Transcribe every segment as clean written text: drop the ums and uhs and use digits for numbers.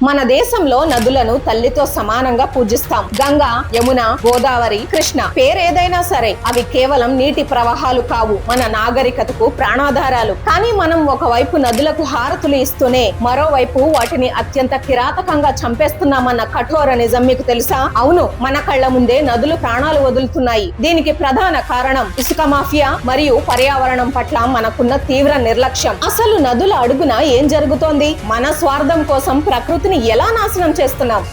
మన దేశంలో నదులను తల్లితో సమానంగా పూజిస్తాం. గంగా, యమున, గోదావరి, కృష్ణ పేరేదైనా సరే అవి కేవలం నీటి ప్రవాహాలు కావు, మన నాగరికతకు ప్రాణాధారాలు. కానీ మనం ఒకవైపు నదులకు హారతులు ఇస్తూనే మరోవైపు వాటిని అత్యంత కిరాతకంగా చంపేస్తున్నామన్న కఠోర నిజం మీకు తెలుసా? అవును, మన కళ్ల ముందే నదులు ప్రాణాలు వదులుతున్నాయి. దీనికి ప్రధాన కారణం ఇసుక మాఫియా మరియు పర్యావరణం పట్ల మనకున్న తీవ్ర నిర్లక్ష్యం. అసలు నదుల అడుగున ఏం జరుగుతోంది? మన స్వార్థం కోసం ప్రకృతిని ఎలా నాశనం చేస్తున్నాం?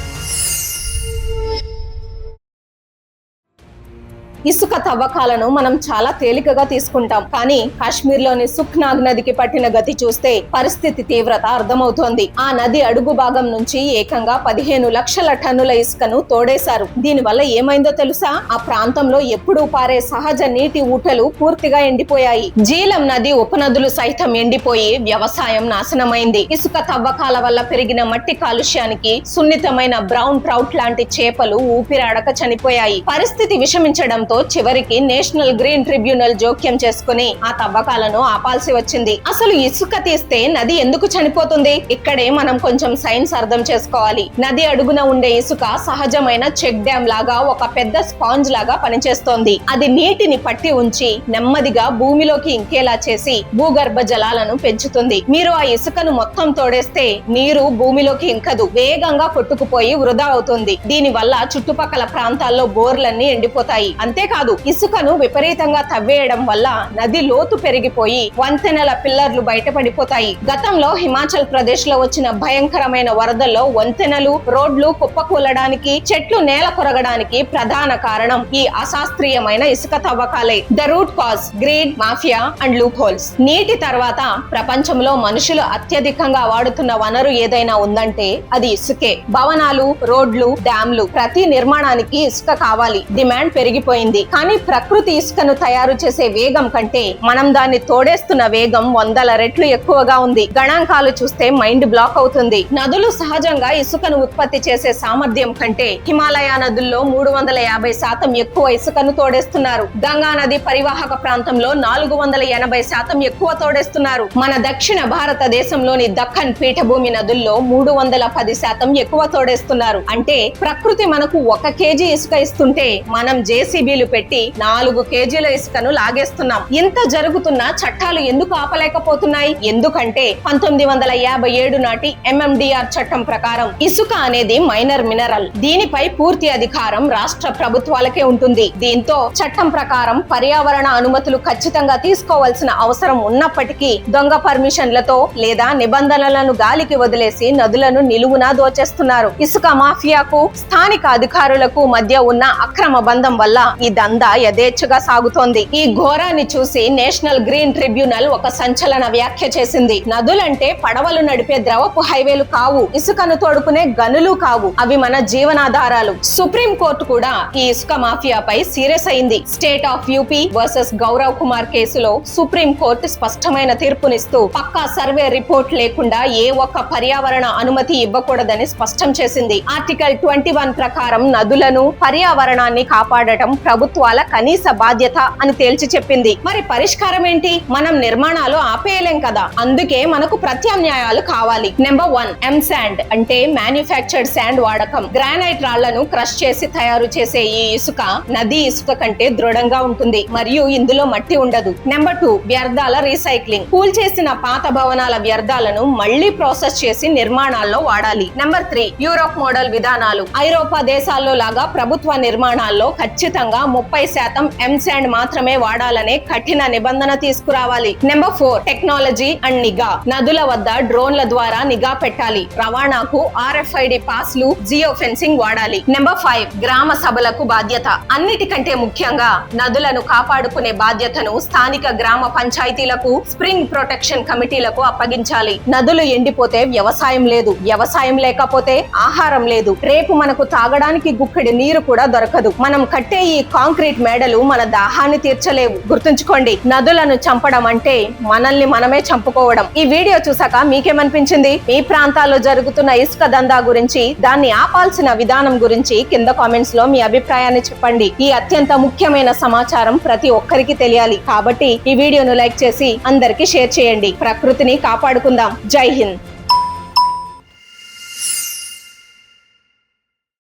ఇసుక తవ్వకాలను మనం చాలా తేలికగా తీసుకుంటాం. కానీ కాశ్మీర్లోని సుఖ్నాగ్ నదికి పట్టిన గతి చూస్తే పరిస్థితి తీవ్రత అర్థమవుతోంది. ఆ నది అడుగు భాగం నుంచి ఏకంగా 15 లక్షల టన్నుల ఇసుకను తోడేశారు. దీనివల్ల ఏమైందో తెలుసా? ఆ ప్రాంతంలో ఎప్పుడూ పారే సహజ నీటి ఊటలు పూర్తిగా ఎండిపోయాయి. జీలం నది ఉపనదులు సైతం ఎండిపోయి వ్యవసాయం నాశనమైంది. ఇసుక తవ్వకాల వల్ల పెరిగిన మట్టి కాలుష్యానికి సున్నితమైన బ్రౌన్ ట్రౌట్ లాంటి చేపలు ఊపిరాడక చనిపోయాయి. పరిస్థితి విషమించడంతో చివరికి నేషనల్ గ్రీన్ ట్రిబ్యునల్ జోక్యం చేసుకుని ఆ తవ్వకాలను ఆపాల్సి వచ్చింది. అసలు ఇసుక తీస్తే నది ఎందుకు చనిపోతుంది? ఇక్కడే మనం కొంచెం సైన్స్ అర్థం చేసుకోవాలి. నది అడుగున ఉండే ఇసుక సహజమైన చెక్ డ్యామ్ లాగా ఒక పెద్ద స్పాంజ్ లాగా పనిచేస్తోంది. అది నీటిని పట్టి ఉంచి నెమ్మదిగా భూమిలోకి ఇంకేలా చేసి భూగర్భ జలాలను పెంచుతుంది. మీరు ఆ ఇసుకను మొత్తం తోడేస్తే నీరు భూమిలోకి ఇంకదు, వేగంగా కొట్టుకుపోయి వృధా అవుతుంది. దీని వల్ల చుట్టుపక్కల ప్రాంతాల్లో బోర్లన్నీ ఎండిపోతాయి. అంతేకాదు, ఇసుకను విపరీతంగా తవ్వేయడం వల్ల నది లోతు పెరిగిపోయి వంతెనల పిల్లర్లు బయటపడిపోతాయి. గతంలో హిమాచల్ ప్రదేశ్ లో వచ్చిన భయంకరమైన వరదల్లో వంతెనలు, రోడ్లు కుప్పకూలడానికి, చెట్లు నేల కొరగడానికి ప్రధాన కారణం ఈ అశాస్త్రీయమైన ఇసుక తవ్వకాలే. The root cause greed, mafia and loopholes. నీటి తర్వాత ప్రపంచంలో మనుషులు అత్యధికంగా వాడుతున్న వనరు ఏదైనా ఉందంటే అది ఇసుకే. భవనాలు, రోడ్లు, డ్యాంలు, ప్రతి నిర్మాణానికి ఇసుక కావాలి. డిమాండ్ పెరిగిపోయింది. కానీ ప్రకృతి ఇసుకను తయారు చేసే వేగం కంటే మనం దాన్ని తోడేస్తున్న వేగం 100 రెట్లు ఎక్కువగా ఉంది. గణాంకాలు చూస్తే మైండ్ బ్లాక్ అవుతుంది. నదులు సహజంగా ఇసుకను ఉత్పత్తి చేసే సామర్థ్యం కంటే హిమాలయ నదుల్లో 350% ఎక్కువ ఇసుకను తోడేస్తున్నారు. గంగా నది పరివాహక ప్రాంతంలో 480% ఎక్కువ తోడేస్తున్నారు. మన దక్షిణ భారతదేశంలోని దక్కన్ పీఠభూమి నదుల్లో 310% ఎక్కువ తోడేస్తున్నారు. అంటే ప్రకృతి మనకు 1 కేజీ ఇసుక ఇస్తుంటే మనం జేసీబీలు పెట్టి 4 కేజీల ఇసుకను లాగేస్తున్నాం. ఇంత జరుగుతున్నా చట్టాలు ఎందుకు ఆపలేకపోతున్నాయి? ఎందుకంటే 1957 నాటి MMDR చట్టం ప్రకారం ఇసుక అనేది మైనర్ మినరల్. దీనిపై పూర్తి అధికారం రాష్ట్ర ప్రభుత్వాలకే ఉంటుంది. దీంతో చట్టం ప్రకారం పర్యావరణ అనుమతులు ఖచ్చితంగా తీసుకోవాల్సిన అవసరం ఉన్నప్పటికీ దొంగ పర్మిషన్లతో లేదా నిబంధనలను గాలికి వదిలేసి నదులను నిలువునా దోచేస్తున్నారు. ఇసుక మాఫియాకు స్థానిక అధికారులకు మధ్య ఉన్న అక్రమ బంధం వల్ల ఈ దందా యథేచ్ఛగా సాగుతోంది. ఈ ఘోరాన్ని చూసి నేషనల్ గ్రీన్ ట్రిబ్యునల్ ఒక సంచలన వ్యాఖ్య చేసింది. నదులంటే పడవలు నడిపే ద్రవపు హైవేలు కావు, ఇసుకను తోడుకునే గనులు కావు, అవి మన జీవనాధారాలు. సుప్రీం కోర్టు కూడా ఈ ఇసుక మాఫియాపై సీరియస్ అయింది. State of UP versus Gaurav Kumar కేసులో సుప్రీం కోర్టు స్పష్టమైన తీర్పునిస్తూ పక్కా సర్వే రిపోర్ట్ లేకుండా ఏ ఒక్క పర్యావరణ అనుమతి ఇవ్వకూడదని స్పష్టం చేసింది. ఆర్టికల్ 21 ప్రకారం నదులను, పర్యావరణాన్ని కాపాడటం ప్రభుత్వాల కనీస బాధ్యత అని తేల్చి చెప్పింది. మరి పరిష్కారం ఏంటి? మనం నిర్మాణాలు ఆపేయలేం కదా, అందుకే మనకు ప్రత్యామ్నాయాలు కావాలి. నెంబర్ 1, ఎం శాండ్ అంటే మ్యానుఫ్యాక్చర్డ్ శాండ్ వాడకం. గ్రానైట్ రాళ్లను క్రష్ చేసి తయారు చేసే ఈ ఇసుక నది ఇసుక కంటే దృఢంగా ఉంటుంది మరియు ఇందులో మట్టి ఉండదు. నెంబర్ 2, వ్యర్థాల రీసైక్లింగ్. కూల్ చేసిన పాత భవనాల వ్యర్థాలను మళ్లీ ప్రాసెస్ చేసి నిర్మాణాల్లో వాడాలి. నెంబర్ 3, యూరోప్ మోడల్ విధానాలు. ఐరోపా దేశాల్లో లాగా ప్రభుత్వ నిర్మాణాల్లో ఖచ్చితంగా 30% ఎం శాండ్ మాత్రమే వాడాలనే కఠిన నిబంధన తీసుకురావాలి. నెంబర్ 4, టెక్నాలజీ అండ్ నిఘా. నదుల వద్ద డ్రోన్ల ద్వారా నిఘా పెట్టాలి. రవాణాకు RFID పాస్లు, జియో ఫెన్సింగ్ వాడాలి. నెంబర్ 5, గ్రామ సభలకు బాధ్యత. అన్నిటికంటే ముఖ్యంగా నదులను కాపాడుకునే బాధ్యతను స్థానిక గ్రామ పంచాయతీలకు, స్ప్రింగ్ ప్రొటెక్షన్ కమిటీలకు అప్పగించాలి. నదులు ఎండిపోతే వ్యవసాయం లేదు, వ్యవసాయం లేకపోతే ఆహారం లేదు. రేపు మనకు తాగడానికి గుక్కెడి నీరు కూడా దొరకదు. మనం కట్టే ఈ కాంక్రీట్ మేడలు మన దాహాన్ని తీర్చలేవు. గుర్తుంచుకోండి, నదులను చంపడం అంటే మనల్ని మనమే చంపుకోవడం. ఈ వీడియో చూసాక మీకేమనిపించింది? మీ ప్రాంతాల్లో జరుగుతున్న ఇసుక దందా గురించి, దాన్ని ఆపాల్సిన విధానం గురించి కింద కామెంట్స్ లో మీ అభిప్రాయాన్ని చెప్పండి. ఈ అత్యంత ముఖ్యమైన సమాచారం ప్రతి ఒక్కరికి తెలియాలి. కాబట్టి ఈ వీడియోను లైక్ చేసి అందరికీ షేర్ చేయండి. ప్రకృతిని కాపాడుకుందాం. జై హింద్.